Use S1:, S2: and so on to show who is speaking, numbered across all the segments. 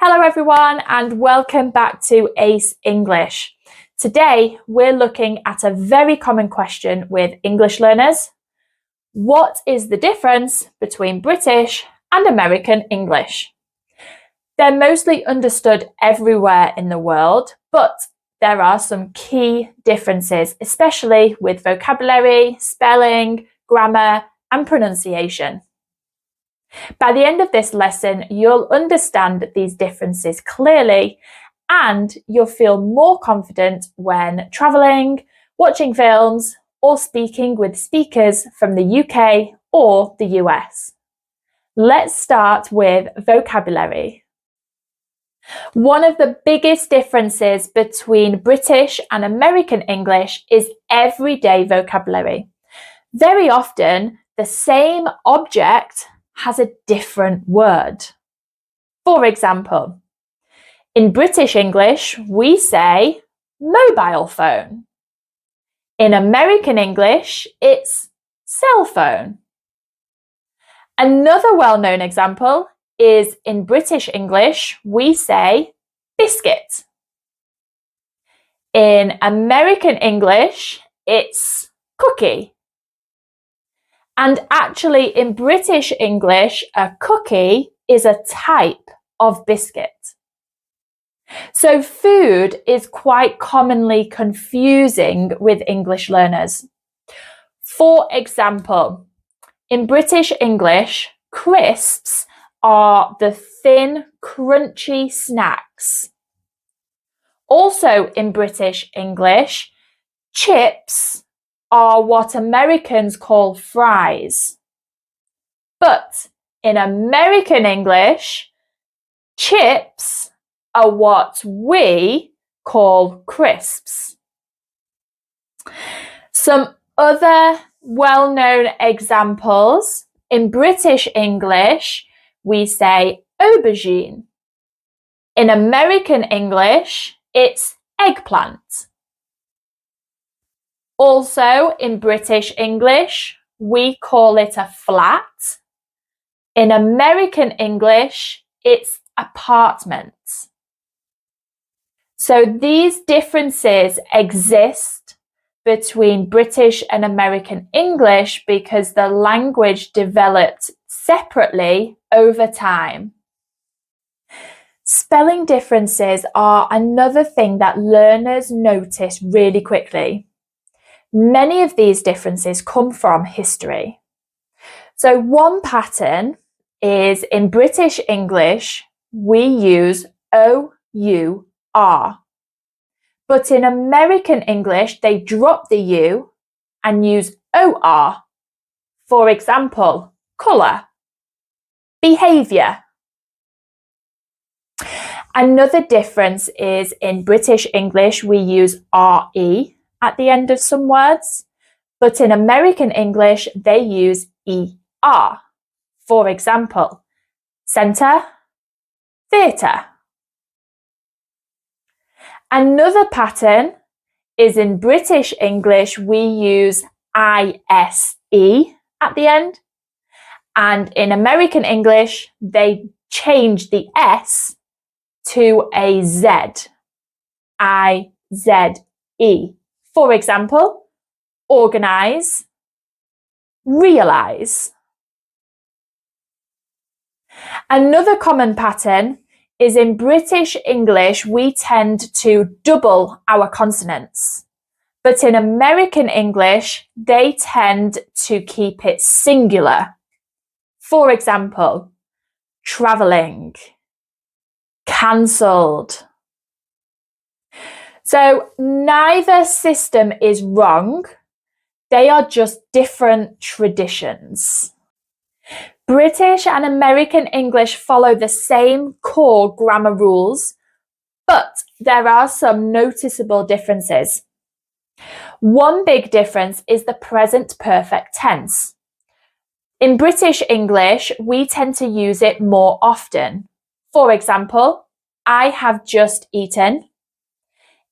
S1: Hello everyone and welcome back to Ace English. Today we're looking at a very common question with English learners. What is the difference between British and American English? They're mostly understood everywhere in the world, but there are some key differences, especially with vocabulary, spelling, grammar, and pronunciation. By the end of this lesson, you'll understand these differences clearly and you'll feel more confident when travelling, watching films, or speaking with speakers from the UK or the US. Let's start with vocabulary. One of the biggest differences between British and American English is everyday vocabulary. Very often, the same object has a different word. For example, in British English, we say mobile phone. In American English, it's cell phone. Another well-known example is in British English, we say biscuit. In American English, it's cookie. And actually, in British English, a cookie is a type of biscuit. So food is quite commonly confusing with English learners. For example, in British English, crisps are the thin, crunchy snacks. Also in British English, chips are what Americans call fries. But in American English, chips are what we call crisps. Some other well-known examples: in British English, we say aubergine. In American English, it's eggplant. Also, in British English, we call it a flat. In American English, it's apartment. So these differences exist between British and American English because the language developed separately over time. Spelling differences are another thing that learners notice really quickly. Many of these differences come from history. So one pattern is in British English, we use O-U-R. But in American English, they drop the U and use O-R. For example, colour, behaviour. Another difference is in British English, we use R-E at the end of some words, but in American English, they use ER. For example, centre, theatre. Another pattern is in British English, we use ISE at the end, and in American English, they change the S to a Z, I-Z-E. For example, organise, realise. Another common pattern is in British English, we tend to double our consonants. But in American English, they tend to keep it singular. For example, travelling, cancelled. So neither system is wrong, they are just different traditions. British and American English follow the same core grammar rules, but there are some noticeable differences. One big difference is the present perfect tense. In British English, we tend to use it more often. For example, I have just eaten.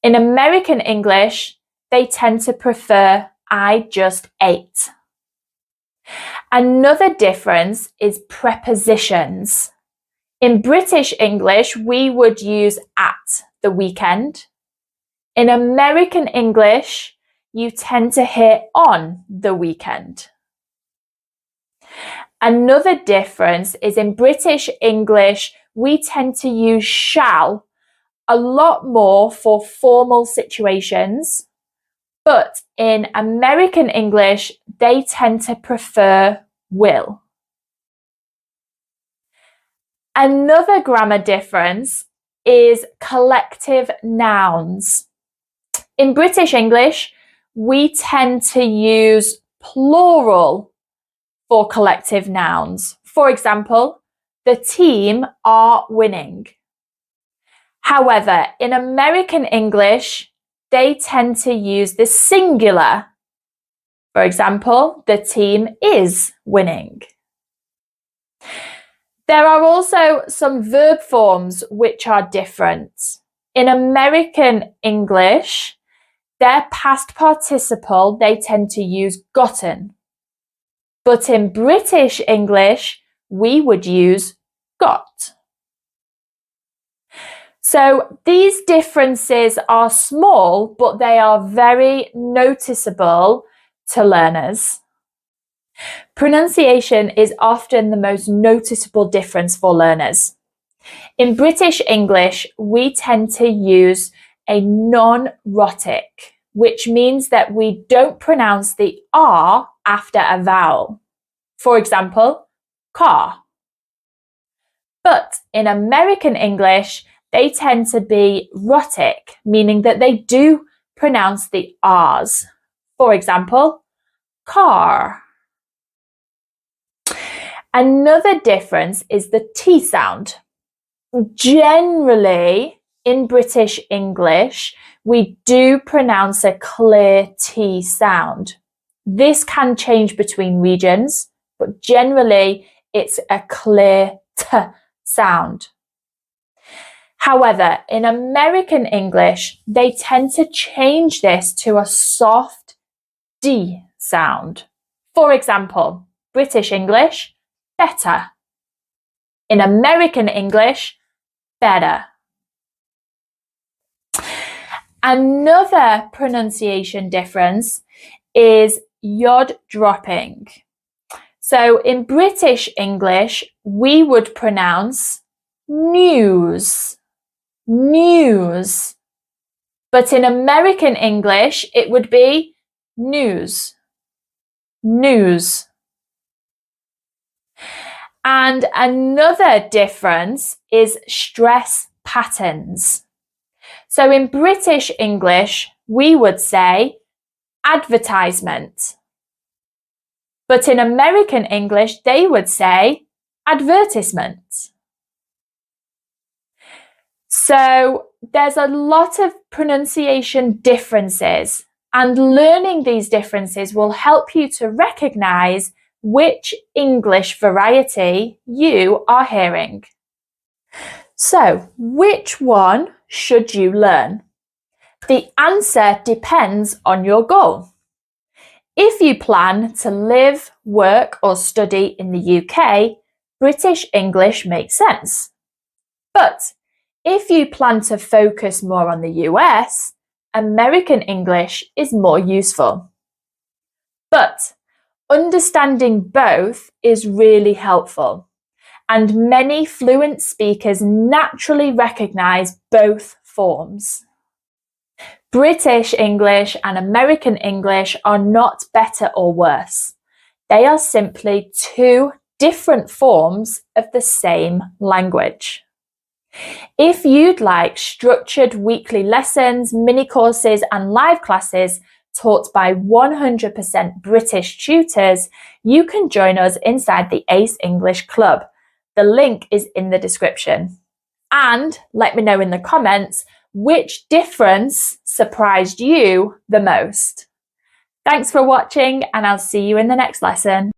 S1: In American English, they tend to prefer I just ate. Another difference is prepositions. In British English, we would use at the weekend. In American English, you tend to hear on the weekend. Another difference is in British English, we tend to use shall a lot more for formal situations, but in American English, they tend to prefer will. Another grammar difference is collective nouns. In British English, we tend to use plural for collective nouns. For example, the team are winning. However, in American English, they tend to use the singular. For example, the team is winning. There are also some verb forms which are different. In American English, their past participle, they tend to use gotten. But in British English, we would use got. So these differences are small, but they are very noticeable to learners. Pronunciation is often the most noticeable difference for learners. In British English, we tend to use a non-rhotic, which means that we don't pronounce the R after a vowel. For example, car. But in American English, they tend to be rhotic, meaning that they do pronounce the R's. For example, car. Another difference is the T sound. Generally, in British English, we do pronounce a clear T sound. This can change between regions, but generally it's a clear T sound. However, in American English, they tend to change this to a soft D sound. For example, British English, better. In American English, better. Another pronunciation difference is yod dropping. So in British English, we would pronounce news, news. But in American English, it would be news, news. And another difference is stress patterns. So in British English, we would say advertisement. But in American English, they would say advertisement. So there's a lot of pronunciation differences, and learning these differences will help you to recognize which English variety you are hearing. So, which one should you learn? The answer depends on your goal. If you plan to live, work or study in the UK, British English makes sense. But if you plan to focus more on the US, American English is more useful. But understanding both is really helpful, and many fluent speakers naturally recognise both forms. British English and American English are not better or worse. They are simply two different forms of the same language. If you'd like structured weekly lessons, mini courses and live classes taught by 100% British tutors, you can join us inside the Ace English Club. The link is in the description. And let me know in the comments which difference surprised you the most. Thanks for watching, and I'll see you in the next lesson.